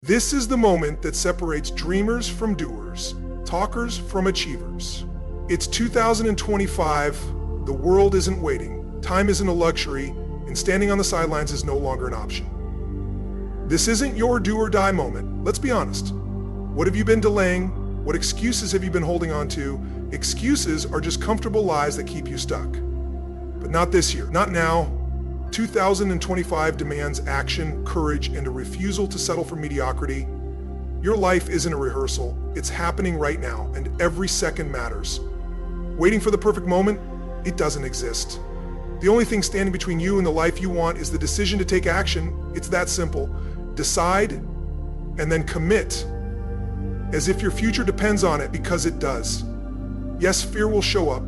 This is the moment that separates dreamers from doers, talkers from achievers. It's 2025, the world isn't waiting, time isn't a luxury, and standing on the sidelines is no longer an option. This isn't your do or die moment, let's be honest. What have you been delaying? What excuses have you been holding on to? Excuses are just comfortable lies that keep you stuck. But not this year, not now. 2025 demands action, courage, and a refusal to settle for mediocrity. Your life isn't a rehearsal, it's happening right now, and every second matters. Waiting for the perfect moment, it doesn't exist. The only thing standing between you and the life you want is the decision to take action. It's that simple. Decide, and then commit, as if your future depends on it, because it does. Yes, fear will show up.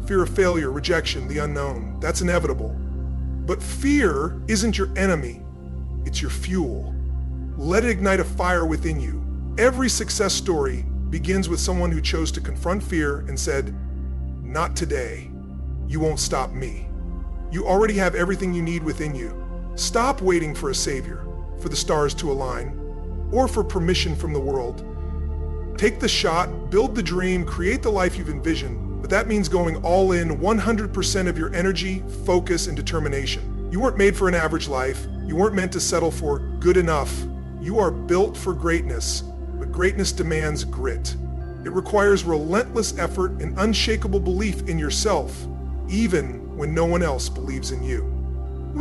Fear of failure, rejection, the unknown. That's inevitable. But fear isn't your enemy, it's your fuel. Let it ignite a fire within you. Every success story begins with someone who chose to confront fear and said, "Not today. You won't stop me." You already have everything you need within you. Stop waiting for a savior, for the stars to align, or for permission from the world. Take the shot, build the dream, create the life you've envisioned. But that means going all in, 100% of your energy, focus, and determination. You weren't made for an average life. You weren't meant to settle for good enough. You are built for greatness, but greatness demands grit. It requires relentless effort and unshakable belief in yourself, even when no one else believes in you.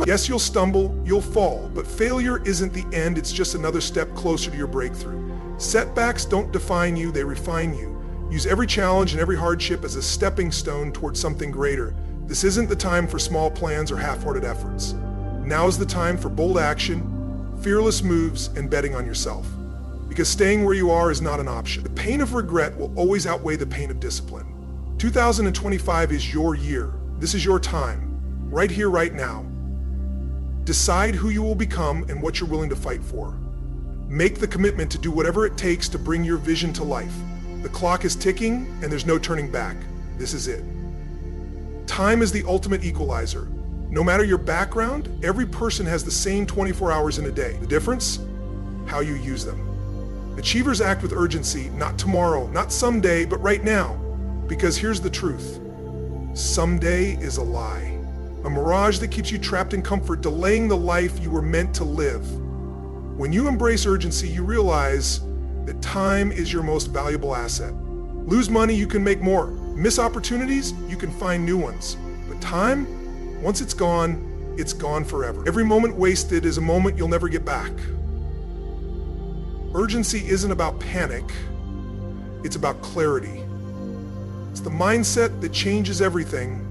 Yes, you'll stumble, you'll fall, but failure isn't the end, it's just another step closer to your breakthrough. Setbacks don't define you, they refine you. Use every challenge and every hardship as a stepping stone towards something greater. This isn't the time for small plans or half-hearted efforts. Now is the time for bold action, fearless moves, and betting on yourself. Because staying where you are is not an option. The pain of regret will always outweigh the pain of discipline. 2025 is your year. This is your time, right here, right now. Decide who you will become and what you're willing to fight for. Make the commitment to do whatever it takes to bring your vision to life. The clock is ticking and there's no turning back. This is it. Time is the ultimate equalizer. No matter your background, every person has the same 24 hours in a day. The difference? How you use them. Achievers act with urgency, not tomorrow, not someday, but right now. Because here's the truth. Someday is a lie. A mirage that keeps you trapped in comfort, delaying the life you were meant to live. When you embrace urgency, you realize that time is your most valuable asset. Lose money, you can make more. Miss opportunities, you can find new ones. But time, once it's gone forever. Every moment wasted is a moment you'll never get back. Urgency isn't about panic, it's about clarity. It's the mindset that changes everything.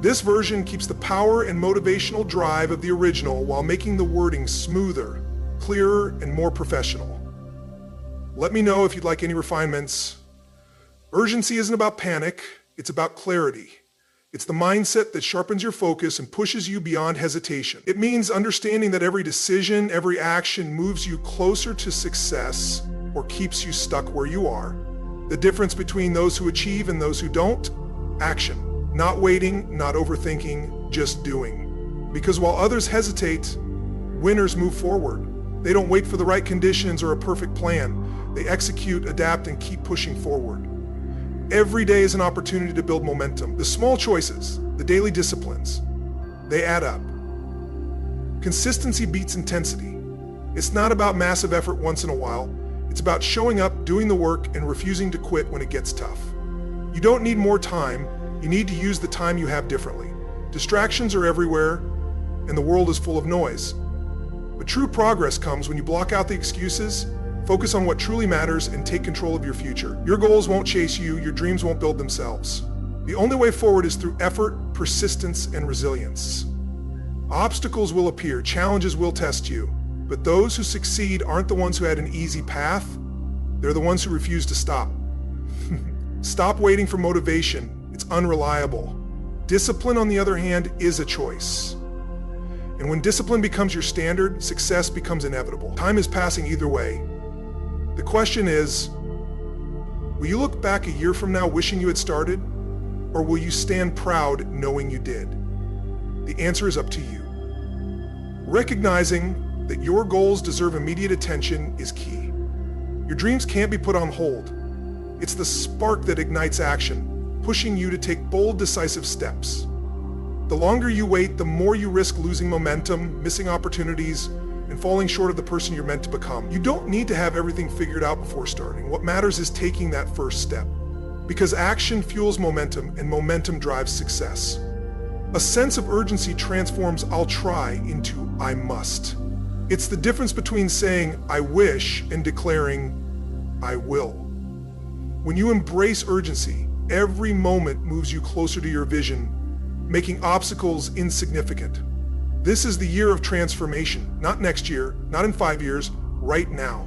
This version keeps the power and motivational drive of the original while making the wording smoother, clearer, and more professional. Let me know if you'd like any refinements. Urgency isn't about panic, it's about clarity. It's the mindset that sharpens your focus and pushes you beyond hesitation. It means understanding that every decision, every action moves you closer to success or keeps you stuck where you are. The difference between those who achieve and those who don't? Action. Not waiting, not overthinking, just doing. Because while others hesitate, winners move forward. They don't wait for the right conditions or a perfect plan. They execute, adapt, and keep pushing forward. Every day is an opportunity to build momentum. The small choices, the daily disciplines, they add up. Consistency beats intensity. It's not about massive effort once in a while. It's about showing up, doing the work, and refusing to quit when it gets tough. You don't need more time. You need to use the time you have differently. Distractions are everywhere, and the world is full of noise. But true progress comes when you block out the excuses, focus on what truly matters, and take control of your future. Your goals won't chase you, your dreams won't build themselves. The only way forward is through effort, persistence, and resilience. Obstacles will appear, challenges will test you, but those who succeed aren't the ones who had an easy path, they're the ones who refuse to stop. Stop waiting for motivation, it's unreliable. Discipline, on the other hand, is a choice. And when discipline becomes your standard, success becomes inevitable. Time is passing either way. The question is, will you look back a year from now wishing you had started, or will you stand proud knowing you did? The answer is up to you. Recognizing that your goals deserve immediate attention is key. Your dreams can't be put on hold. It's the spark that ignites action, pushing you to take bold, decisive steps. The longer you wait, the more you risk losing momentum, missing opportunities, and falling short of the person you're meant to become. You don't need to have everything figured out before starting. What matters is taking that first step. Because action fuels momentum, and momentum drives success. A sense of urgency transforms "I'll try" into "I must." It's the difference between saying "I wish" and declaring "I will." When you embrace urgency, every moment moves you closer to your vision, making obstacles insignificant. This is the year of transformation, not next year, not in 5 years, right now.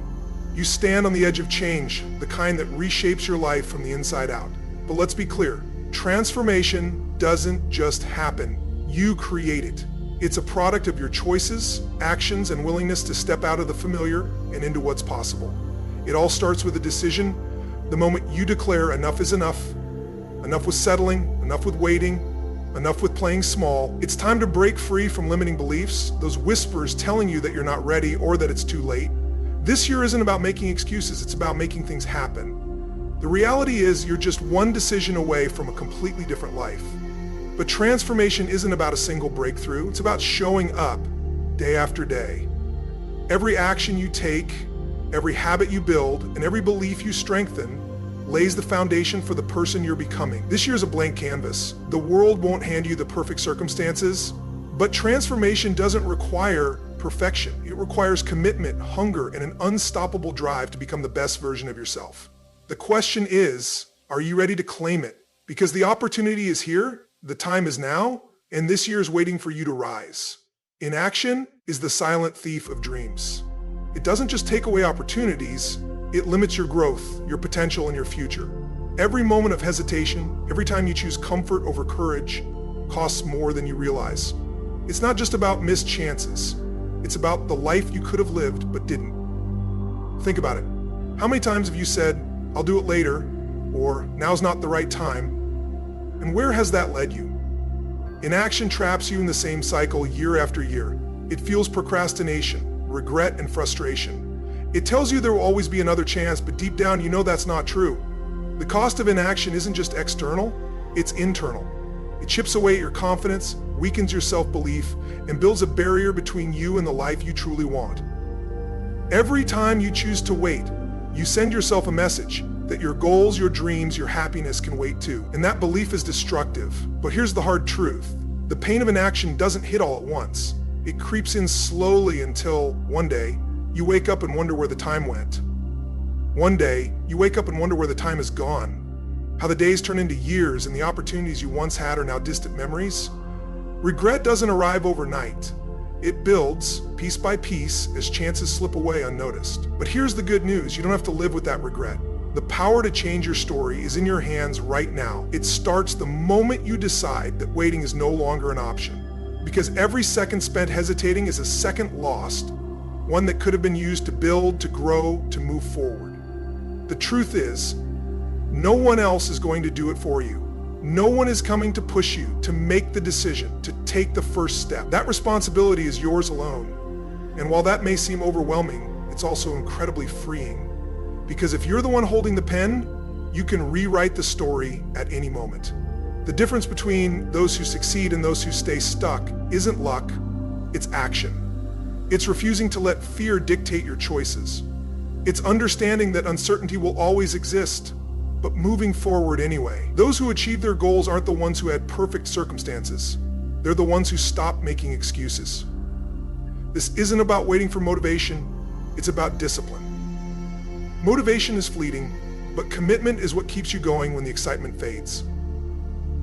You stand on the edge of change, the kind that reshapes your life from the inside out. But let's be clear, transformation doesn't just happen. You create it. It's a product of your choices, actions, and willingness to step out of the familiar and into what's possible. It all starts with a decision. The moment you declare enough is enough, enough with settling, enough with waiting, enough with playing small, it's time to break free from limiting beliefs, those whispers telling you that you're not ready or that it's too late. This year isn't about making excuses, it's about making things happen. The reality is you're just one decision away from a completely different life. But transformation isn't about a single breakthrough, it's about showing up day after day. Every action you take, every habit you build, and every belief you strengthen lays the foundation for the person you're becoming. This year's a blank canvas. The world won't hand you the perfect circumstances, but transformation doesn't require perfection. It requires commitment, hunger, and an unstoppable drive to become the best version of yourself. The question is, are you ready to claim it? Because the opportunity is here, the time is now, and this year is waiting for you to rise. Inaction is the silent thief of dreams. It doesn't just take away opportunities, it limits your growth, your potential, and your future. Every moment of hesitation, every time you choose comfort over courage, costs more than you realize. It's not just about missed chances. It's about the life you could have lived but didn't. Think about it. How many times have you said, "I'll do it later," or "now's not the right time"? And where has that led you? Inaction traps you in the same cycle year after year. It fuels procrastination, regret, and frustration. It tells you there will always be another chance, but deep down you know that's not true. The cost of inaction isn't just external, it's internal. It chips away at your confidence, weakens your self-belief, and builds a barrier between you and the life you truly want. Every time you choose to wait, you send yourself a message that your goals, your dreams, your happiness can wait too. And that belief is destructive. But here's the hard truth. The pain of inaction doesn't hit all at once. It creeps in slowly until one day, you wake up and wonder where the time went. One day, you wake up and wonder where the time is gone. How the days turn into years and the opportunities you once had are now distant memories. Regret doesn't arrive overnight. It builds, piece by piece, as chances slip away unnoticed. But here's the good news, you don't have to live with that regret. The power to change your story is in your hands right now. It starts the moment you decide that waiting is no longer an option. Because every second spent hesitating is a second lost, one that could have been used to build, to grow, to move forward. The truth is, no one else is going to do it for you. No one is coming to push you to make the decision, to take the first step. That responsibility is yours alone. And while that may seem overwhelming, it's also incredibly freeing. Because if you're the one holding the pen, you can rewrite the story at any moment. The difference between those who succeed and those who stay stuck isn't luck, it's action. It's refusing to let fear dictate your choices. It's understanding that uncertainty will always exist, but moving forward anyway. Those who achieve their goals aren't the ones who had perfect circumstances. They're the ones who stopped making excuses. This isn't about waiting for motivation, it's about discipline. Motivation is fleeting, but commitment is what keeps you going when the excitement fades.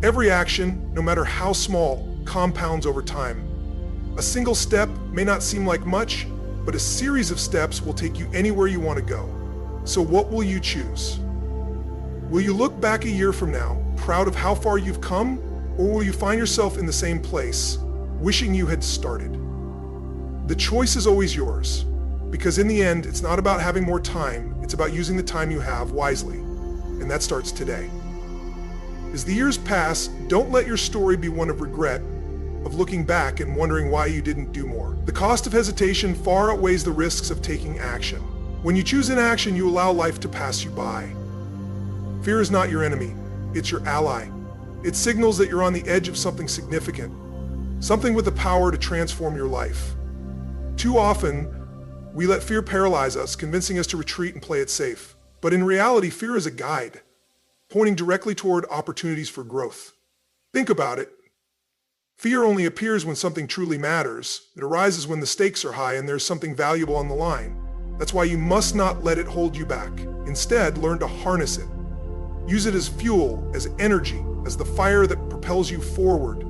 Every action, no matter how small, compounds over time. A single step may not seem like much, but a series of steps will take you anywhere you want to go. So what will you choose? Will you look back a year from now, proud of how far you've come, or will you find yourself in the same place, wishing you had started? The choice is always yours, because in the end, it's not about having more time, it's about using the time you have wisely, and that starts today. As the years pass, don't let your story be one of regret, of looking back and wondering why you didn't do more. The cost of hesitation far outweighs the risks of taking action. When you choose inaction, you allow life to pass you by. Fear is not your enemy, it's your ally. It signals that you're on the edge of something significant, something with the power to transform your life. Too often, we let fear paralyze us, convincing us to retreat and play it safe. But in reality, fear is a guide, pointing directly toward opportunities for growth. Think about it. Fear only appears when something truly matters. It arises when the stakes are high and there's something valuable on the line. That's why you must not let it hold you back. Instead, learn to harness it. Use it as fuel, as energy, as the fire that propels you forward.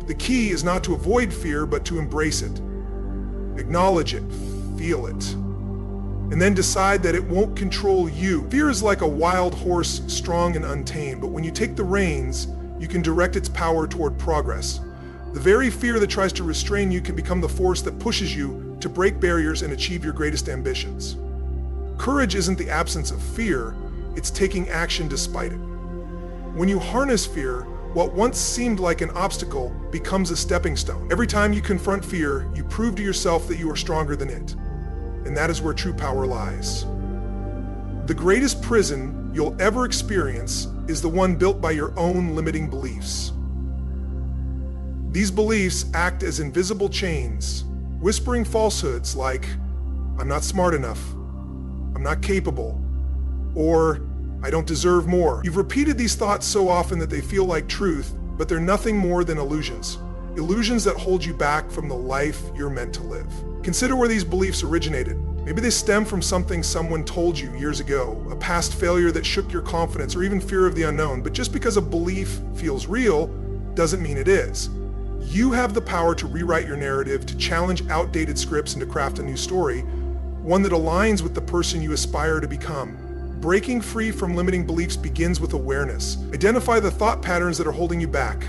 The key is not to avoid fear, but to embrace it. Acknowledge it, feel it, and then decide that it won't control you. Fear is like a wild horse, strong and untamed, but when you take the reins, you can direct its power toward progress. The very fear that tries to restrain you can become the force that pushes you to break barriers and achieve your greatest ambitions. Courage isn't the absence of fear, it's taking action despite it. When you harness fear, what once seemed like an obstacle becomes a stepping stone. Every time you confront fear, you prove to yourself that you are stronger than it. And that is where true power lies. The greatest prison you'll ever experience is the one built by your own limiting beliefs. These beliefs act as invisible chains, whispering falsehoods like, "I'm not smart enough," "I'm not capable," or "I don't deserve more." You've repeated these thoughts so often that they feel like truth, but they're nothing more than illusions. Illusions that hold you back from the life you're meant to live. Consider where these beliefs originated. Maybe they stem from something someone told you years ago, a past failure that shook your confidence, or even fear of the unknown. But just because a belief feels real doesn't mean it is. You have the power to rewrite your narrative, to challenge outdated scripts, and to craft a new story, one that aligns with the person you aspire to become. Breaking free from limiting beliefs begins with awareness. Identify the thought patterns that are holding you back.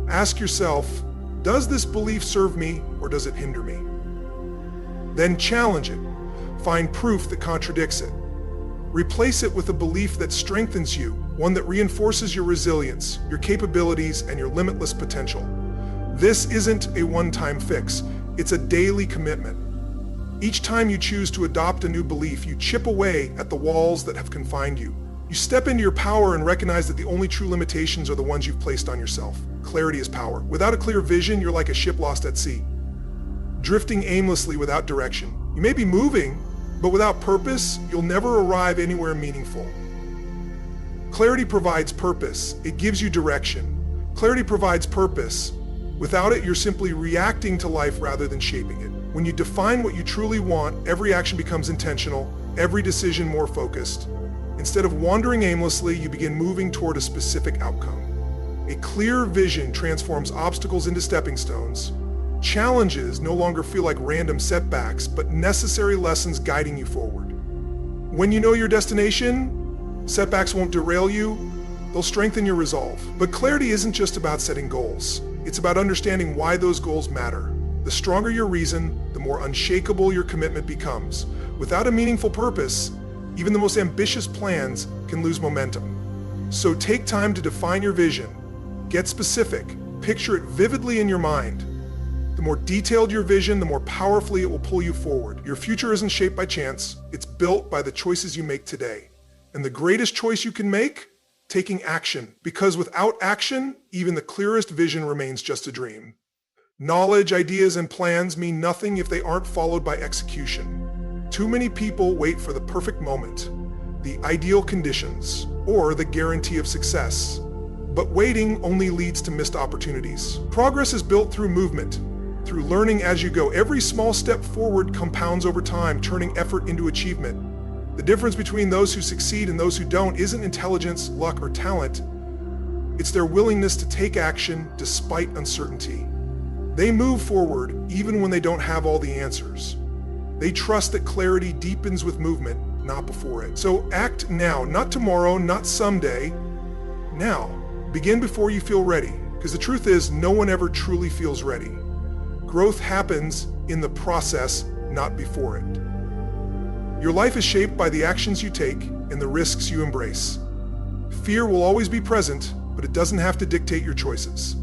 Ask yourself, does this belief serve me or does it hinder me? Then challenge it. Find proof that contradicts it. Replace it with a belief that strengthens you, one that reinforces your resilience, your capabilities, and your limitless potential. This isn't a one-time fix. It's a daily commitment. Each time you choose to adopt a new belief, you chip away at the walls that have confined you. You step into your power and recognize that the only true limitations are the ones you've placed on yourself. Clarity is power. Without a clear vision, you're like a ship lost at sea, drifting aimlessly without direction. You may be moving, but without purpose, you'll never arrive anywhere meaningful. Clarity provides purpose. It gives you direction. Clarity provides purpose. Without it, you're simply reacting to life rather than shaping it. When you define what you truly want, every action becomes intentional, every decision more focused. Instead of wandering aimlessly, you begin moving toward a specific outcome. A clear vision transforms obstacles into stepping stones. Challenges no longer feel like random setbacks, but necessary lessons guiding you forward. When you know your destination, setbacks won't derail you, they'll strengthen your resolve. But clarity isn't just about setting goals. It's about understanding why those goals matter. The stronger your reason, the more unshakable your commitment becomes. Without a meaningful purpose, even the most ambitious plans can lose momentum. So take time to define your vision. Get specific. Picture it vividly in your mind. The more detailed your vision, the more powerfully it will pull you forward. Your future isn't shaped by chance. It's built by the choices you make today. And the greatest choice you can make? Taking action. Because without action, even the clearest vision remains just a dream. Knowledge, ideas, and plans mean nothing if they aren't followed by execution. Too many people wait for the perfect moment, the ideal conditions, or the guarantee of success. But waiting only leads to missed opportunities. Progress is built through movement, through learning as you go. Every small step forward compounds over time, turning effort into achievement. The difference between those who succeed and those who don't isn't intelligence, luck, or talent. It's their willingness to take action despite uncertainty. They move forward even when they don't have all the answers. They trust that clarity deepens with movement, not before it. So act now, not tomorrow, not someday. Now. Begin before you feel ready, because the truth is no one ever truly feels ready. Growth happens in the process, not before it. Your life is shaped by the actions you take and the risks you embrace. Fear will always be present, but it doesn't have to dictate your choices.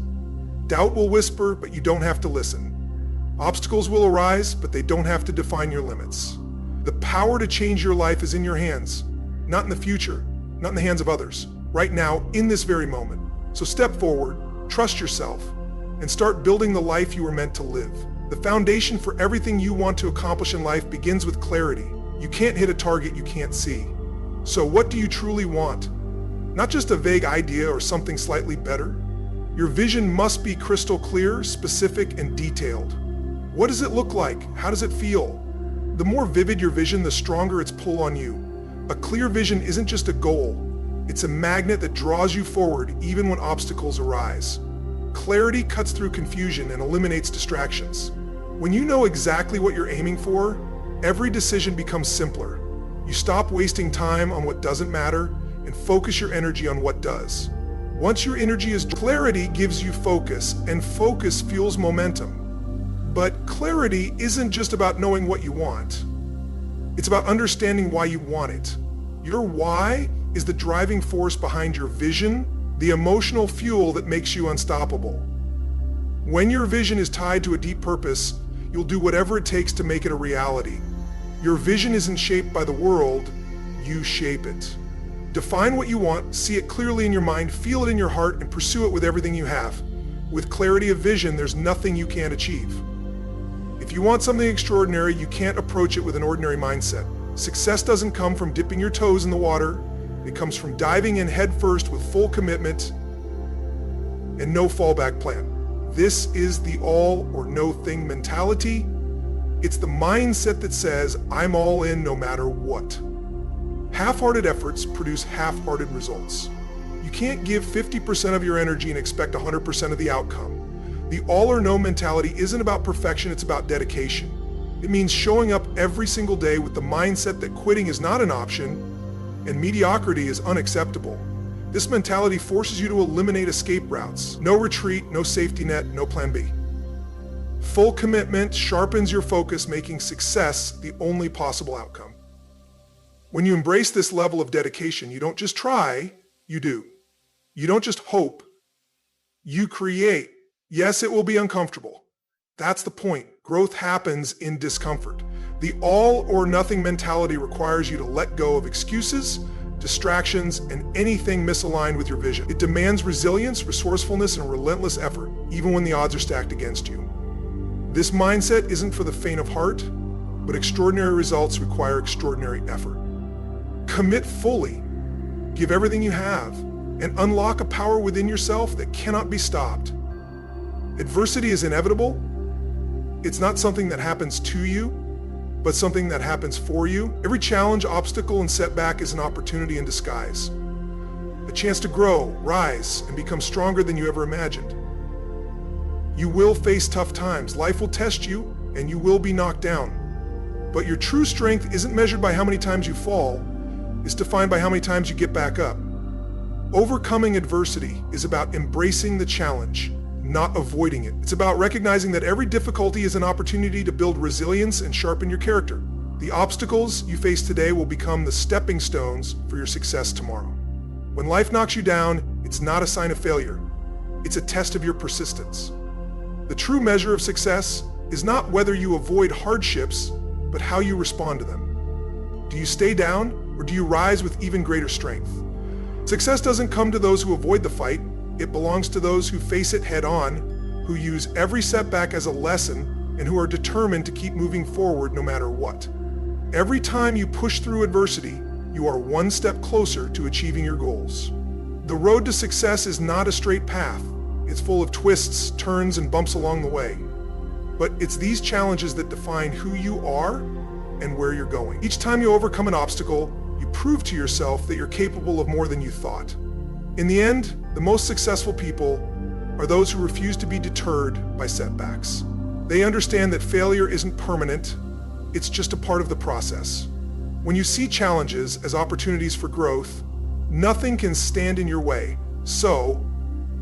Doubt will whisper, but you don't have to listen. Obstacles will arise, but they don't have to define your limits. The power to change your life is in your hands, not in the future, not in the hands of others. Right now, in this very moment. So step forward, trust yourself, and start building the life you were meant to live. The foundation for everything you want to accomplish in life begins with clarity. You can't hit a target you can't see. So what do you truly want? Not just a vague idea or something slightly better. Your vision must be crystal clear, specific, and detailed. What does it look like? How does it feel? The more vivid your vision, the stronger its pull on you. A clear vision isn't just a goal. It's a magnet that draws you forward even when obstacles arise. Clarity cuts through confusion and eliminates distractions. When you know exactly what you're aiming for, every decision becomes simpler. You stop wasting time on what doesn't matter and focus your energy on what does. Once your energy is clarity gives you focus, and focus fuels momentum. But clarity isn't just about knowing what you want. It's about understanding why you want it. Your why is the driving force behind your vision, the emotional fuel that makes you unstoppable. When your vision is tied to a deep purpose, you'll do whatever it takes to make it a reality. Your vision isn't shaped by the world, you shape it. Define what you want, see it clearly in your mind, feel it in your heart, and pursue it with everything you have. With clarity of vision, there's nothing you can't achieve. If you want something extraordinary, you can't approach it with an ordinary mindset. Success doesn't come from dipping your toes in the water. It comes from diving in headfirst with full commitment and no fallback plan. This is the all or no thing mentality. It's the mindset that says, I'm all in no matter what. Half-hearted efforts produce half-hearted results. You can't give 50% of your energy and expect 100% of the outcome. The all or no mentality isn't about perfection, it's about dedication. It means showing up every single day with the mindset that quitting is not an option and mediocrity is unacceptable. This mentality forces you to eliminate escape routes. No retreat, no safety net, no plan B. Full commitment sharpens your focus, making success the only possible outcome. When you embrace this level of dedication, you don't just try, you do. You don't just hope, you create. Yes, it will be uncomfortable. That's the point. Growth happens in discomfort. The all or nothing mentality requires you to let go of excuses, distractions, and anything misaligned with your vision. It demands resilience, resourcefulness, and relentless effort, even when the odds are stacked against you. This mindset isn't for the faint of heart, but extraordinary results require extraordinary effort. Commit fully, give everything you have, and unlock a power within yourself that cannot be stopped. Adversity is inevitable. It's not something that happens to you, but something that happens for you. Every challenge, obstacle, and setback is an opportunity in disguise. A chance to grow, rise, and become stronger than you ever imagined. You will face tough times. Life will test you, and you will be knocked down. But your true strength isn't measured by how many times you fall. It's defined by how many times you get back up. Overcoming adversity is about embracing the challenge, not avoiding it. It's about recognizing that every difficulty is an opportunity to build resilience and sharpen your character. The obstacles you face today will become the stepping stones for your success tomorrow. When life knocks you down, it's not a sign of failure. It's a test of your persistence. The true measure of success is not whether you avoid hardships, but how you respond to them. Do you stay down, or do you rise with even greater strength? Success doesn't come to those who avoid the fight. It belongs to those who face it head on, who use every setback as a lesson, and who are determined to keep moving forward no matter what. Every time you push through adversity, you are one step closer to achieving your goals. The road to success is not a straight path. It's full of twists, turns, and bumps along the way. But it's these challenges that define who you are and where you're going. Each time you overcome an obstacle, you prove to yourself that you're capable of more than you thought. In the end, the most successful people are those who refuse to be deterred by setbacks. They understand that failure isn't permanent, it's just a part of the process. When you see challenges as opportunities for growth, nothing can stand in your way. So,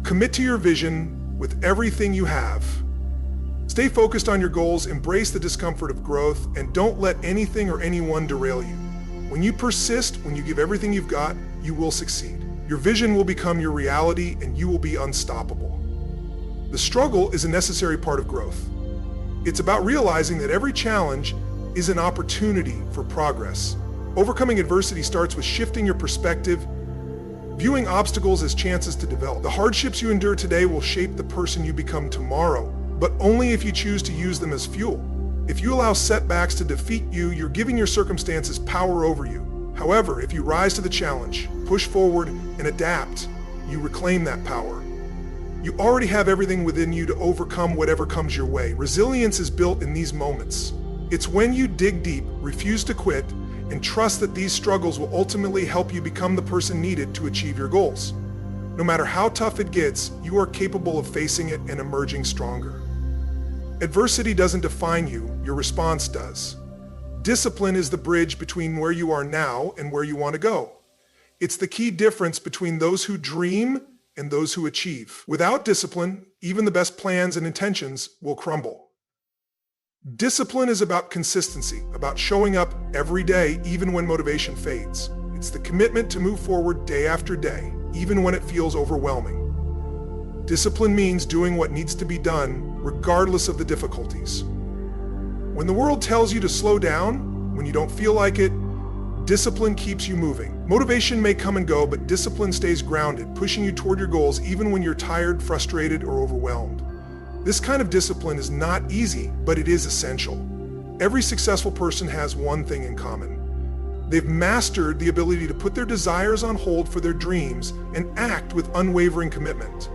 commit to your vision with everything you have. Stay focused on your goals, embrace the discomfort of growth, and don't let anything or anyone derail you. When you persist, when you give everything you've got, you will succeed. Your vision will become your reality and you will be unstoppable. The struggle is a necessary part of growth. It's about realizing that every challenge is an opportunity for progress. Overcoming adversity starts with shifting your perspective, viewing obstacles as chances to develop. The hardships you endure today will shape the person you become tomorrow, but only if you choose to use them as fuel. If you allow setbacks to defeat you, you're giving your circumstances power over you. However, if you rise to the challenge, push forward, and adapt, you reclaim that power. You already have everything within you to overcome whatever comes your way. Resilience is built in these moments. It's when you dig deep, refuse to quit, and trust that these struggles will ultimately help you become the person needed to achieve your goals. No matter how tough it gets, you are capable of facing it and emerging stronger. Adversity doesn't define you, your response does. Discipline is the bridge between where you are now and where you want to go. It's the key difference between those who dream and those who achieve. Without discipline, even the best plans and intentions will crumble. Discipline is about consistency, about showing up every day even when motivation fades. It's the commitment to move forward day after day, even when it feels overwhelming. Discipline means doing what needs to be done, regardless of the difficulties. When the world tells you to slow down, when you don't feel like it, discipline keeps you moving. Motivation may come and go, but discipline stays grounded, pushing you toward your goals even when you're tired, frustrated, or overwhelmed. This kind of discipline is not easy, but it is essential. Every successful person has one thing in common. They've mastered the ability to put their desires on hold for their dreams and act with unwavering commitment.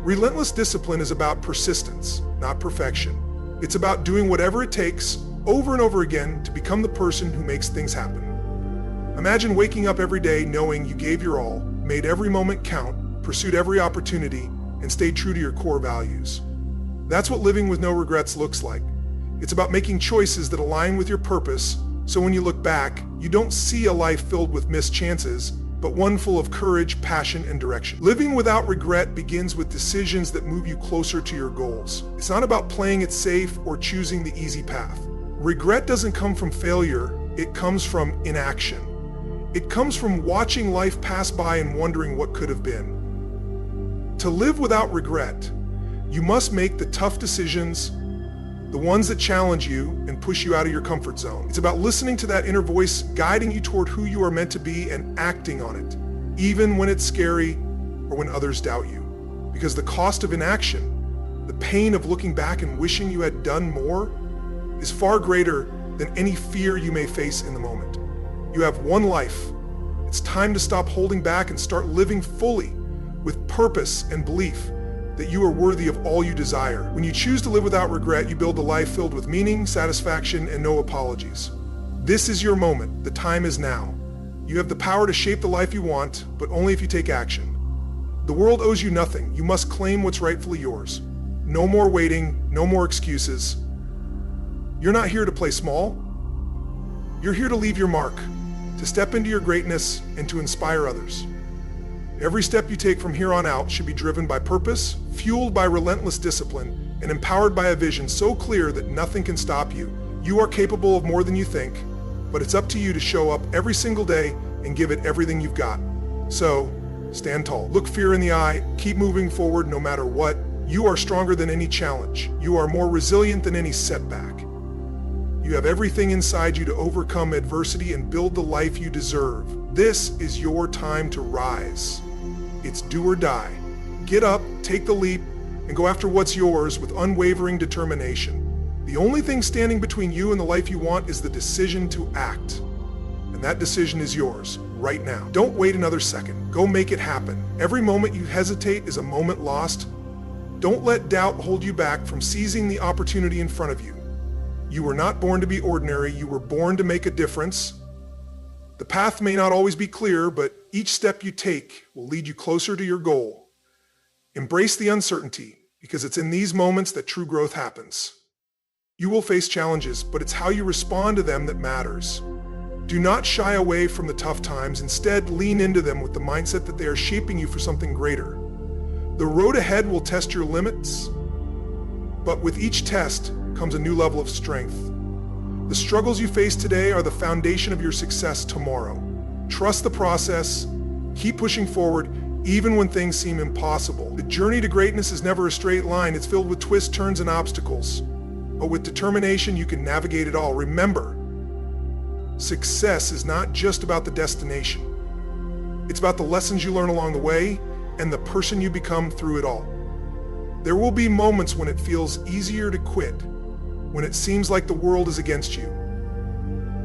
Relentless discipline is about persistence, not perfection. It's about doing whatever it takes over and over again to become the person who makes things happen. Imagine waking up every day knowing you gave your all, made every moment count, pursued every opportunity, and stayed true to your core values. That's what living with no regrets looks like. It's about making choices that align with your purpose, so when you look back, you don't see a life filled with missed chances, but one full of courage, passion, and direction. Living without regret begins with decisions that move you closer to your goals. It's not about playing it safe or choosing the easy path. Regret doesn't come from failure, it comes from inaction. It comes from watching life pass by and wondering what could have been. To live without regret, you must make the tough decisions, the ones that challenge you and push you out of your comfort zone. It's about listening to that inner voice guiding you toward who you are meant to be and acting on it, even when it's scary or when others doubt you. Because the cost of inaction, the pain of looking back and wishing you had done more, is far greater than any fear you may face in the moment. You have one life. It's time to stop holding back and start living fully with purpose and belief that you are worthy of all you desire. When you choose to live without regret, you build a life filled with meaning, satisfaction, and no apologies. This is your moment. The time is now. You have the power to shape the life you want, but only if you take action. The world owes you nothing. You must claim what's rightfully yours. No more waiting, no more excuses. You're not here to play small. You're here to leave your mark, to step into your greatness and to inspire others. Every step you take from here on out should be driven by purpose, fueled by relentless discipline, and empowered by a vision so clear that nothing can stop you. You are capable of more than you think, but it's up to you to show up every single day and give it everything you've got. So, stand tall. Look fear in the eye. Keep moving forward no matter what. You are stronger than any challenge. You are more resilient than any setback. You have everything inside you to overcome adversity and build the life you deserve. This is your time to rise. It's do or die. Get up, take the leap, and go after what's yours with unwavering determination. The only thing standing between you and the life you want is the decision to act. And that decision is yours, right now. Don't wait another second. Go make it happen. Every moment you hesitate is a moment lost. Don't let doubt hold you back from seizing the opportunity in front of you. You were not born to be ordinary. You were born to make a difference. The path may not always be clear, but each step you take will lead you closer to your goal. Embrace the uncertainty, because it's in these moments that true growth happens. You will face challenges, but it's how you respond to them that matters. Do not shy away from the tough times. Instead, lean into them with the mindset that they are shaping you for something greater. The road ahead will test your limits, but with each test comes a new level of strength. The struggles you face today are the foundation of your success tomorrow. Trust the process, keep pushing forward, even when things seem impossible. The journey to greatness is never a straight line. It's filled with twists, turns, and obstacles. But with determination, you can navigate it all. Remember, success is not just about the destination. It's about the lessons you learn along the way and the person you become through it all. There will be moments when it feels easier to quit, when it seems like the world is against you.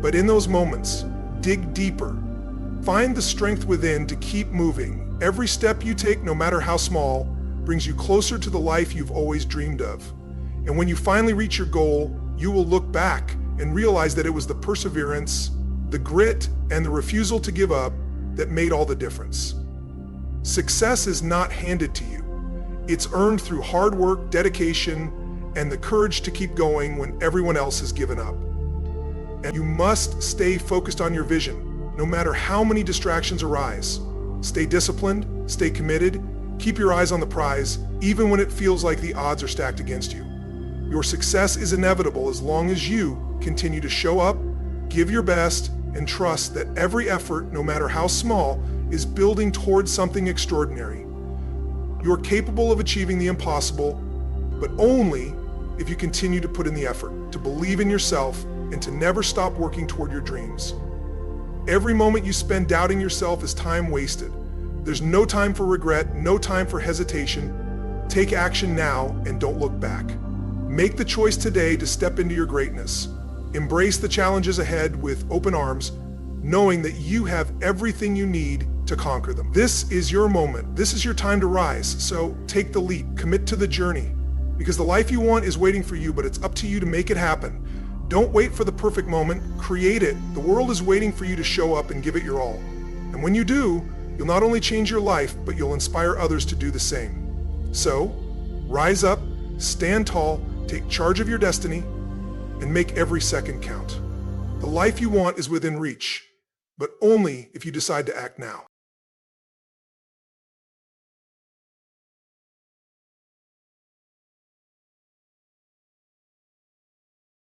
But in those moments, dig deeper. Find the strength within to keep moving. Every step you take, no matter how small, brings you closer to the life you've always dreamed of. And when you finally reach your goal, you will look back and realize that it was the perseverance, the grit, and the refusal to give up that made all the difference. Success is not handed to you. It's earned through hard work, dedication, and the courage to keep going when everyone else has given up. And you must stay focused on your vision, no matter how many distractions arise. Stay disciplined, stay committed, keep your eyes on the prize, even when it feels like the odds are stacked against you. Your success is inevitable as long as you continue to show up, give your best, and trust that every effort, no matter how small, is building towards something extraordinary. You're capable of achieving the impossible, but only if you continue to put in the effort, to believe in yourself, and to never stop working toward your dreams. Every moment you spend doubting yourself is time wasted. There's no time for regret, no time for hesitation. Take action now and don't look back. Make the choice today to step into your greatness. Embrace the challenges ahead with open arms, knowing that you have everything you need to conquer them. This is your moment. This is your time to rise. So take the leap, commit to the journey, because the life you want is waiting for you, but it's up to you to make it happen. Don't wait for the perfect moment, create it. The world is waiting for you to show up and give it your all. And when you do, you'll not only change your life, but you'll inspire others to do the same. So, rise up, stand tall, take charge of your destiny, and make every second count. The life you want is within reach, but only if you decide to act now.